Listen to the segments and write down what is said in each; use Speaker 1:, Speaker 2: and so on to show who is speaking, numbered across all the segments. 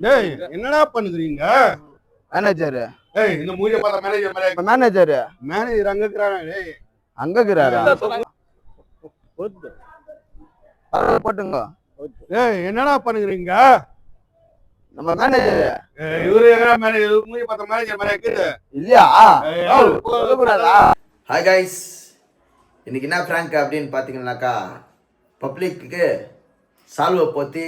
Speaker 1: டேய் என்னடா பண்ணுகிறீங்க?
Speaker 2: மேனேஜர்
Speaker 1: டேய் இந்த மூஞ்ச பார்த்தா மேனேஜர் மாதிரி
Speaker 2: மேனேஜர்
Speaker 1: மேனேஜர் அங்க இருக்கறானே டேய்.
Speaker 2: அங்க இருக்கிறாரா? போட்டுங்க.
Speaker 1: டேய் என்னடா பண்ணுகிறீங்க?
Speaker 2: நம்ம மேனேஜர்
Speaker 1: இவரு எங்கடா மேனேஜர் மூஞ்ச பார்த்தா மேனேஜர் மாதிரி இருக்குது.
Speaker 2: இல்லையா?
Speaker 1: சொல்லக்கூடாதா?
Speaker 3: ஹாய் கைஸ், இன்னைக்கு என்ன ஃப்ராங்க் அப்படின்னு பார்த்தீங்கன்னாக்கா பப்ளிக்கு சால்வை போற்றி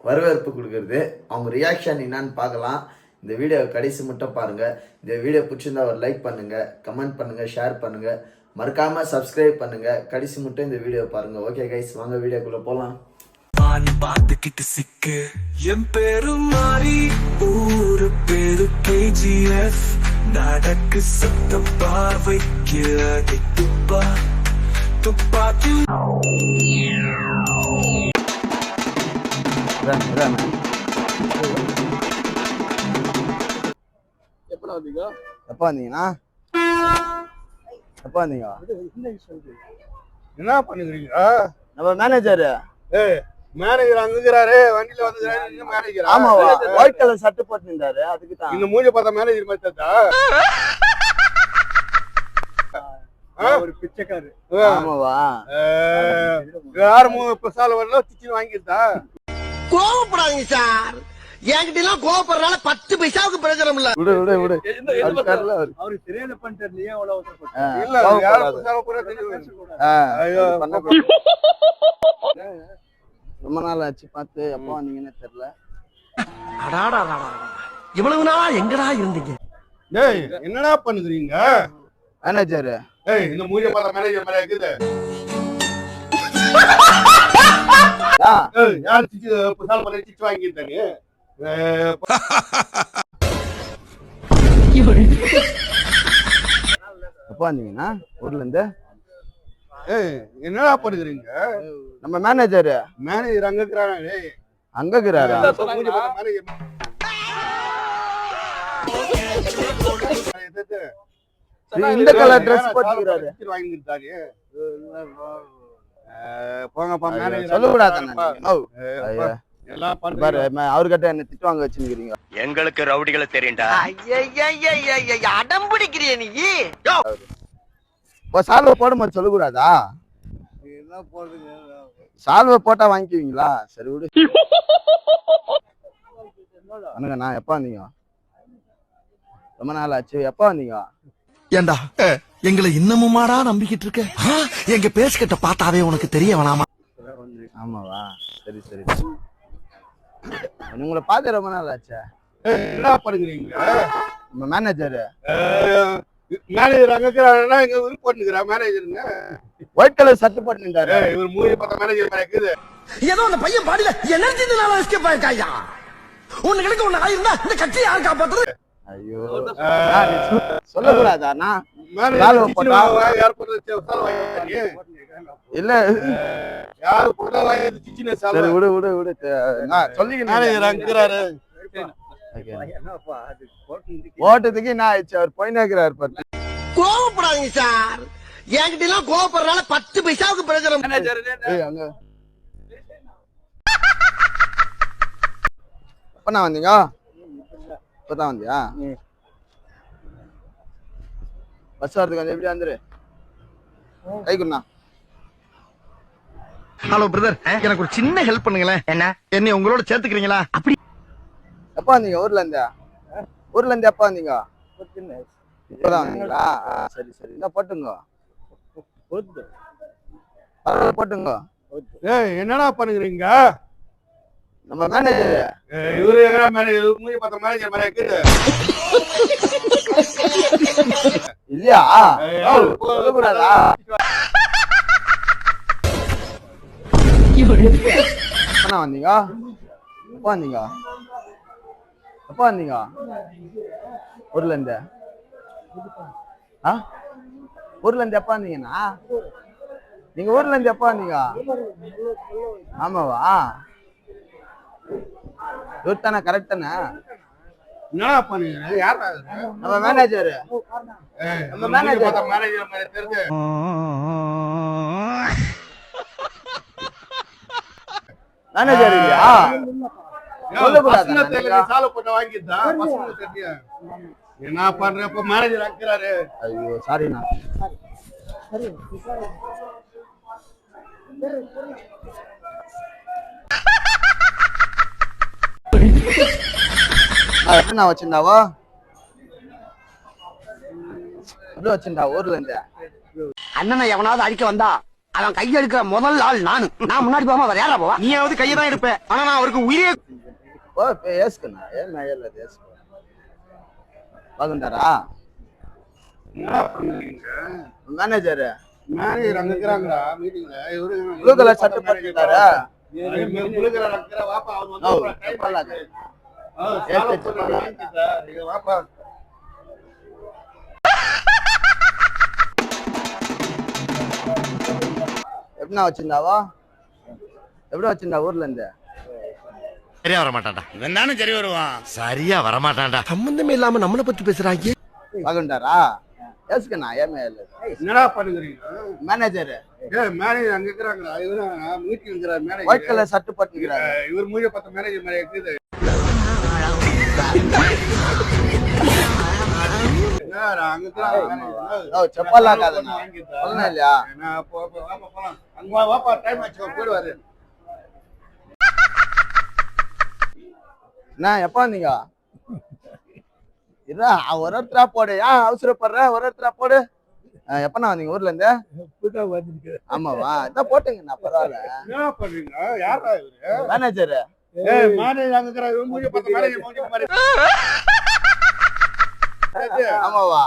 Speaker 3: வரவேற்பு கொடுக்கறது. அவங்க ரியாக்ஷன் என்னான்னு பார்க்கலாம். இந்த வீடியோ கடைசி மட்டும் பாருங்கள். இந்த வீடியோ பிடிச்சிருந்தா ஒரு லைக் பண்ணுங்கள், கமெண்ட் பண்ணுங்கள், ஷேர் பண்ணுங்கள், மறக்காமல் சப்ஸ்கிரைப் பண்ணுங்கள். கடைசி மட்டும் இந்த வீடியோ பாருங்கள். ஓகே கைஸ், வாங்க வீடியோக்குள்ளே போகலாம்.
Speaker 4: பார்த்துக்கிட்டு சிக்கு என் பேரு மாறி ஊரு பேரு KGF நடக்கு சத்த பார்வைக்கு அடி துப்பா துப்பாக்கி.
Speaker 2: எப்ப வந்தீங்கன்னா எப்ப வந்தீங்க?
Speaker 1: என்ன பண்ணுகிறீங்க?
Speaker 2: நம்ம மேனேஜர்.
Speaker 1: ஏய் மேனேஜர் அங்க இருக்கறாரு, வண்டில வந்துறாரு. நீங்க மேனேஜர்?
Speaker 2: ஆமாவா? ஒயிட் கலர் ஷர்ட் போட்டு நின்றாரு, அதுக்கு தான்.
Speaker 1: இந்த மூஞ்ச பார்த்தா மேனேஜர் மாதிரி தெரியுதா? ஒரு பிச்சைக்காரு.
Speaker 2: ஆமாவா?
Speaker 1: யாரும் இப்ப சால வரல சிச்சின் வாங்கிட்டா.
Speaker 5: கோவப்படாதீங்க சார், என்கிட்ட எல்லாம் கோவப்படுறதுனால 10 பைசாவுக்கு பிரயோஜனம் இல்ல.
Speaker 2: விடு விடு விடு.
Speaker 1: அவரு தெரியல பண்ணிட்டாரு, நீ எவ்வளவு அவசரப்பட்ட? இல்ல யாரும் சால போற தெரியும். ஐயோ
Speaker 2: ரொம்ப நாள் ஆச்சு பார்த்து. எப்போ வந்தீங்கன்னு தெரியல.
Speaker 5: இவ்வளவு நாளா எங்கடா இருந்தீங்க?
Speaker 1: டேய் என்னடா பண்ணுகிறீங்க?
Speaker 2: மேனேஜர்.
Speaker 1: ஏய் இந்த மூஞ்ச பார்த்தா மேனேஜர் மாதிரி இருக்குது. ஏய் யார் சிச்சி சால போற சிச்சி வாங்கிட்டாங்க?
Speaker 2: எப்போ வந்தீங்கன்னா ஊர்ல இருந்து?
Speaker 1: ஏய் என்னடா பண்ணுகிறீங்க?
Speaker 2: நம்ம மேனேஜர்.
Speaker 1: மேனேஜர் அங்க இருக்கறானே டேய்.
Speaker 2: அங்க இருக்கிறாரா?
Speaker 1: மூஞ்சி பார்த்தா மேனேஜர்.
Speaker 2: இந்த கலர் Dress போட்டுக்கிறாரு.
Speaker 1: வாங்கிட்டாரு. போங்கப்பா மேனேஜர்.
Speaker 2: சொல்லக்கூடாது.
Speaker 1: எல்லாம்
Speaker 2: பாரு, அவர்கிட்ட என்ன திட்டு வாங்க வச்சுக்கிறீங்க.
Speaker 6: எங்களுக்கு ரவுடிகளை தெரியும்டா.
Speaker 5: அடம் பிடிக்கிறிய நீ?
Speaker 2: சால்வை போடும்போது சொல்லக்கூடாதா? சால்வை போட்டா வாங்கிக்குவீங்களா? சரி விடு. நான் எப்ப வந்தீங்க? ரொம்ப நாள் ஆச்சு. எப்ப வந்தீங்க?
Speaker 5: ஏண்டா எங்களை இன்னமுமாடா நம்பிக்கிட்டு இருக்க? எங்க பேசிக்கிட்ட பார்த்தாவே உனக்கு தெரிய வேணாமா?
Speaker 2: ஆமாவா? சரி சரி. உங்களை பார்த்து ரொம்ப நாள் ஆச்சா?
Speaker 1: என்ன பண்ணுகிறீங்க?
Speaker 2: நம்ம மேனேஜர்.
Speaker 1: மேனேஜர் அங்க இருக்கறானா? இங்க ஒரு போட்டுக்கிறா மேனேஜருங்க.
Speaker 2: ஒயிட் கலர் ஷர்ட் போட்டு நின்றாரு.
Speaker 1: இவர் மூஞ்சி பார்த்தா மேனேஜர் மாதிரி இருக்குது.
Speaker 5: ஏதோ அந்த பையன் பாடியில எனர்ஜினால எஸ்கேப் ஆயிருக்காயா? உனக்கு ஒண்ணு ஆயிருந்தா இந்த கட்சி யார் காப்பாத்துறது?
Speaker 2: ஐயோ சொல்லக்கூடாதா? நான்
Speaker 1: மேனேஜர் போட்டா யார் போடுறது சால வாங்கிட்டாங்க?
Speaker 2: இல்ல
Speaker 1: யார் போட்டா வாங்கிது சிச்சின சால.
Speaker 2: சரி விடு விடு விடு. நான் சொல்லிக்கிறேன்.
Speaker 1: மேனேஜர் அங்க இருக்கறாரு.
Speaker 2: ஓட்டத்துக்கு என்ன ஆயிடுச்சு? அவர் போய் நிக்கிறாரு பாரு.
Speaker 5: கோவப்படாதீங்க சார், என்கிட்ட எல்லாம் கோவப்படுறதுனால 10 பைசாவுக்கு பிரயோஜனம்.
Speaker 2: அங்க எப்ப நான் வந்தீங்க? இப்பதான் வந்தியா? பஸ் வரதுக்கு வந்து எப்படி வந்துரு? கை குண்ணா.
Speaker 5: ஹலோ பிரதர், எனக்கு ஒரு சின்ன ஹெல்ப் பண்ணுங்களேன். என்னை உங்களோட சேர்த்துக்கிறீங்களா? அப்படி
Speaker 2: எப்ப வந்தீங்க? ஊர்ல இருந்தா? ஊர்ல இருந்து எப்ப வந்தீங்க? இப்பதான் வந்தீங்களா? சரி சரி. என்ன போட்டுங்க போட்டுங்க.
Speaker 1: ஏய் என்னடா பண்ணுகிறீங்க?
Speaker 2: நம்ம மேனேஜர்.
Speaker 1: இவரு எங்கடா மேனேஜர்? மூஞ்சி பார்த்தா மேனேஜர் மாதிரி இருக்குது.
Speaker 2: இல்லையா? சொல்லக்கூடாதா? எப்ப வந்தீங்க? எப்ப வந்தீங்க? எப்ப வந்தீங்க ஊர்ல இருந்து? ஊர்ல இருந்து எப்ப வந்தீங்கன்னா? நீங்க ஊர்ல இருந்து எப்ப வந்தீங்க? ஆமாவா? இவர் தானே? கரெக்ட் தானே?
Speaker 1: என்னடா பண்ணுகிறீங்க? யாரா?
Speaker 2: நம்ம மேனேஜர்.
Speaker 1: நம்ம மேனேஜர் பார்த்தா மேனேஜர் மாதிரி தெரியுது.
Speaker 2: மேனேஜர் இல்லையா? சொல்லக்கூடாதா
Speaker 1: பசங்க
Speaker 2: நீங்க?
Speaker 1: தெரியல, சாலை போட்ட வாங்கிட்டா பசங்க தெரியும். என்ன பண்றப்ப மேனேஜர் அக்கிறாரு.
Speaker 2: ஐயோ சாரிண்ணா. எப்படிண்ணா வச்சிருந்தாவோ? எப்படி வச்சிருந்தா ஊர்ல இருந்து?
Speaker 5: அண்ணனை எவனாவது அடிக்க வந்தா அவன் கையெடுக்கிற முதல் ஆள் நானு. நான் முன்னாடி போகாம வேற யாரா போவா? நீயாவது கையை தான் எடுப்ப. ஆனா நான் அவருக்கு உயிரே
Speaker 2: ஓ ஏசுக்குண்ணா. ஏன்னா ஏல ஏசு பாக்குண்டாரா மேனேஜர்?
Speaker 1: மேனேஜர் அங்க இருக்கிறாங்கடா மீட்டிங்ல. இவரு
Speaker 2: ப்ளூ கலர் சட்டை போட்டுட்டாரா?
Speaker 1: ப்ளூ கலர் அங்க வாப்பா அவன் வந்து டைம் பண்ணாத. சாலை போட்ட வாங்கிட்டா. இங்க வாப்பா.
Speaker 2: எப்படிண்ணா வச்சிருந்தாவோ? எப்படி வச்சிருந்தா ஊர்ல இருந்து?
Speaker 7: சரியா வர மாட்டான்டா. இவன் தானே சரி வருவான். சரியா வர மாட்டான்டா.
Speaker 5: சம்பந்தமே இல்லாம நம்மளை பத்தி பேசுறாங்க.
Speaker 2: பாக்குண்டாரா? ஏசுக்குண்ணா. ஏமே இல்ல
Speaker 1: என்னடா பண்ணுகிறீங்க?
Speaker 2: மேனேஜர்.
Speaker 1: மேனேஜர் அங்க இருக்கிறாங்கடா. இவரு மீட்டிங் இருக்கிறார் மேனேஜர்.
Speaker 2: ஒயிட் கலர் சட்டை போட்டுக்கிறாரு.
Speaker 1: இவர் மூஞ்ச பார்த்த மேனேஜர் மாதிரி இருக்குது. அங்க இருக்கிறாங்க.
Speaker 2: செப்பல்லாம் காதுண்ணா. சொல்லணும் இல்லையா?
Speaker 1: அங்க வாப்பா டைம் ஆச்சு போயிடுவாரு.
Speaker 2: என்ன எப்ப வந்தீங்க? இதான் ஒருத்தரா போடு. ஏன் அவசரப்படுற? ஒருத்தரா போடு. எப்பண்ணா வந்தீங்க ஊர்ல இருந்து? ஆமாவா? இதான் போட்டுங்கண்ணா பரவாயில்ல.
Speaker 1: என்ன பண்றீங்க? யாரா இவரு?
Speaker 2: மேனேஜர்.
Speaker 1: மேனேஜர் அங்க இருக்கிறார். இவரு மூஞ்ச பார்த்த மேனேஜர் மூஞ்ச மாதிரி.
Speaker 2: ஆமாவா?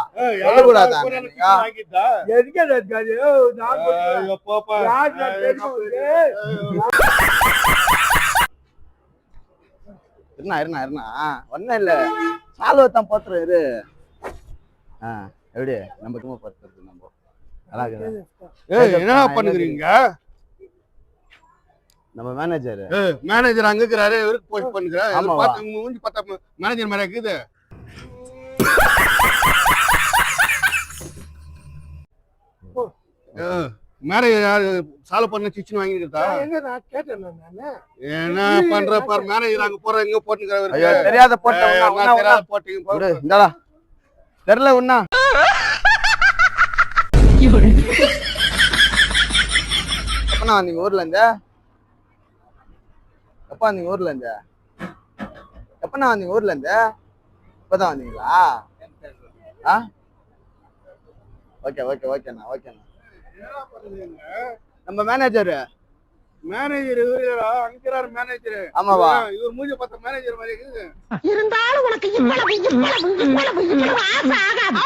Speaker 2: சொல்லக்கூடாதா நீங்க?
Speaker 1: வாங்கிட்டா. போப்பா.
Speaker 2: இருண்ணா ஒன்னும் இல்ல. சாலுவத்தான் போத்துறோம் இரு. எப்படி நம்ம சும்மா போத்துறது நம்ம நல்லா இருக்குது.
Speaker 1: என்ன பண்ணுகிறீங்க?
Speaker 2: நம்ம மேனேஜர்.
Speaker 1: மேனேஜர் அங்க இருக்கிறாரு. இவருக்கு போஸ்ட் பண்ணுகிறாரு.
Speaker 2: ஆமாவா?
Speaker 1: பார்த்து மூஞ்சி பார்த்தா மேனேஜர் மாதிரி இருக்குது. மேனேஜர் சாலை பண்ண சிச்சுன்னு வாங்கிருக்கா? என்ன பண்ற பாரு. மேனேஜர் அங்க போற எங்க போட்டுக்கிறாரு.
Speaker 2: ஐயோ தெரியாத போட்டா
Speaker 1: போட்டீங்க.
Speaker 2: இந்தாடா தெரியல உண்ணா. எப்பண்ணா வந்தீங்க ஊர்ல இருந்து? எப்ப வந்தீங்க ஊர்ல இருந்து? எப்பண்ணா வந்தீங்க ஊர்ல இருந்து? இப்பதான் வந்தீங்களா? ஓகேண்ணா. நம்ம மேனேஜர்.
Speaker 1: மேனேஜர் இவரா அங்கிறார் மேனேஜர்.
Speaker 2: ஆமாவா?
Speaker 1: இவர் மூஞ்சி பார்த்த மேனேஜர் மாதிரி இருக்குது.
Speaker 5: இருந்தாலும் உனக்கு இவ்வளவு ஆகாது.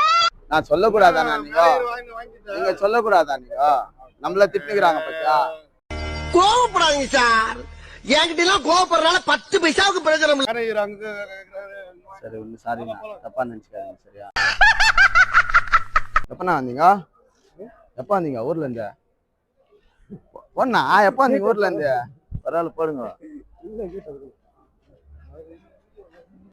Speaker 2: நான் சொல்லக்கூடாதா நீங்க?
Speaker 1: வாங்கிட்டா.
Speaker 2: நீங்க சொல்லக்கூடாதா நீங்க? நம்மள திட்டுக்கிறாங்க பத்தியா?
Speaker 5: கோவப்படாதீங்க சார். என்கிட்ட எல்லாம் கோவப்படுறதுனால 10 பைசாவுக்கு பிரயோஜனம் இல்ல.
Speaker 1: மேனேஜர் அங்க
Speaker 2: சரி ஒண்ணு சாரிண்ணா. தப்பா நினைச்சுக்காதீங்க சரியா? எப்பண்ணா வந்தீங்க? எப்ப வந்தீங்க ஊர்ல இருந்து? பொண்ணா எப்ப வந்தீங்க ஊர்ல இருந்து? பரவாயில்ல போடுங்க.